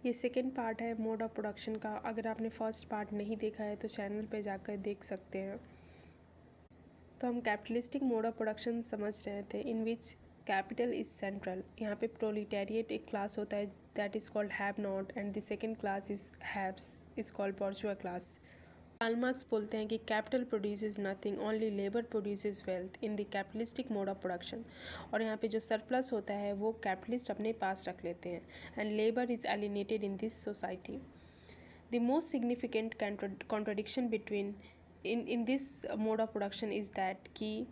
ये second part है mode of production का। अगर आपने फर्स्ट पार्ट नहीं देखा है तो चैनल पे जाकर देख सकते हैं। तो हम कैपिटलिस्टिक मोड ऑफ प्रोडक्शन समझ रहे थे, in which capital is central. यहाँ पे प्रोलिटेरिएट एक क्लास होता है that is called have not, and the second class is haves is called bourgeois class. Karl Marx बोलते हैं कि capital produces nothing, only labour produces wealth in the capitalistic mode of production. और यहाँ पे जो surplus होता है वो कैपिटलिस्ट अपने पास रख लेते हैं, and labour is alienated in this society. The most significant contradiction between in this mode of production is that कि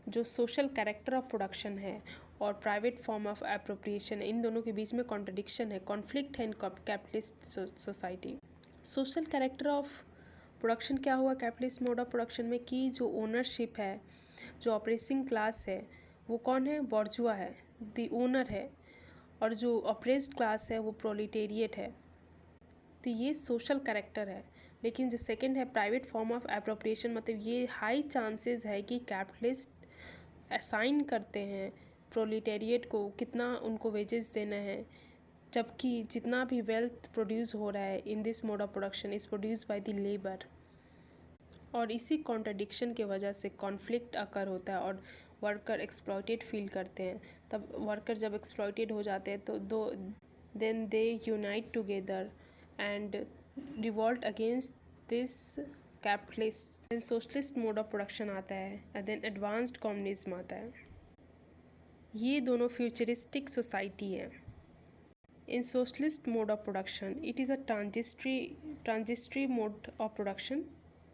जो सोशल कैरेक्टर ऑफ प्रोडक्शन है और प्राइवेट फॉर्म ऑफ एप्रोप्रिएशन, इन दोनों के बीच में कॉन्ट्रडिक्शन है, कॉन्फ्लिक्ट है in capitalist society. Social character of production क्या हुआ कैपिटलिस्ट मोड ऑफ प्रोडक्शन में कि जो ओनरशिप है, जो ऑपरेसिंग क्लास है वो कौन है? बॉर्जुआ है, द ओनर है, और जो ऑपरेस्ड क्लास है वो प्रोलिटेरिएट है। तो ये सोशल कैरेक्टर है। लेकिन जो सेकंड है प्राइवेट फॉर्म ऑफ एप्रोप्रिएशन, मतलब ये हाई चांसेस है कि कैपिटलिस्ट असाइन करते हैं प्रोलिटेरिएट को कितना उनको वेजेस देना है, जबकि जितना भी वेल्थ प्रोड्यूस हो रहा है इन this mode of production is produce by the labour. और इसी कॉन्ट्रडिक्शन के वजह से कॉन्फ्लिक्ट अकर होता है और वर्कर एक्सप्लॉयटेड फील करते हैं। तब वर्कर जब एक्सप्लॉयटेड हो जाते हैं तो then they unite together and revolt against this capitalist. Then socialist mode of production आता है, एंड देन एडवांस्ड कम्युनिज्म आता है। ये दोनों फ्यूचरिस्टिक सोसाइटी है। In socialist mode of production it is a transitory mode of production,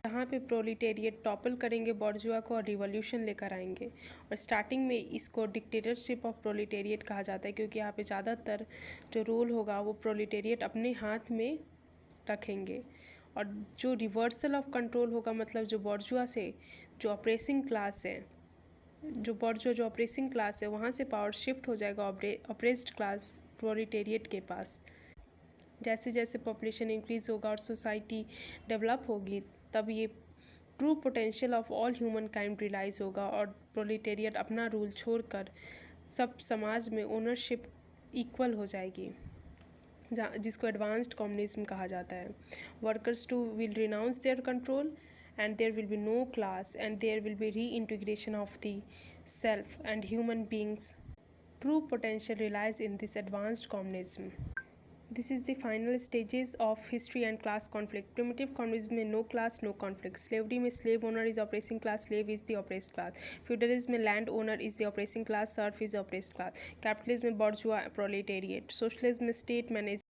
जहाँ पे proletariat topple करेंगे बॉर्जुआ को और रिवॉल्यूशन लेकर आएंगे। और स्टार्टिंग में इसको डिक्टेटरशिप ऑफ प्रोलिटेरिएट कहा जाता है, क्योंकि यहाँ पे ज़्यादातर जो रूल होगा वो प्रोलिटेरिएट अपने हाथ में रखेंगे। और जो रिवर्सल ऑफ कंट्रोल होगा, मतलब जो बॉर्जुआ से जो ऑपरेसिंग क्लास है, जो ऑपरेसिंग क्लास है वहाँ से पावर शिफ्ट हो जाएगा ऑपरेस्ड क्लास प्रोलिटेरिएट के पास। जैसे जैसे पॉपुलेशन इंक्रीज़ होगा और सोसाइटी डेवलप होगी, तब ये true potential of all humankind realise होगा और प्रोलिटेरिएट अपना रूल छोड़कर सब समाज में ओनरशिप इक्वल हो जाएगी, जिसको एडवांस्ड कम्युनिज्म कहा जाता है। Workers too will renounce their control and there will be no class, and there will be reintegration of the self, and human beings true potential relies in this advanced communism. This is the final stages of history and class conflict. Primitive communism में no class no conflict. Slavery में slave owner is oppressing class, slave is the oppressed class. Feudalism में land owner is the oppressing class, serf is the oppressed class. Capitalism में bourgeois proletariat. Socialism में state managed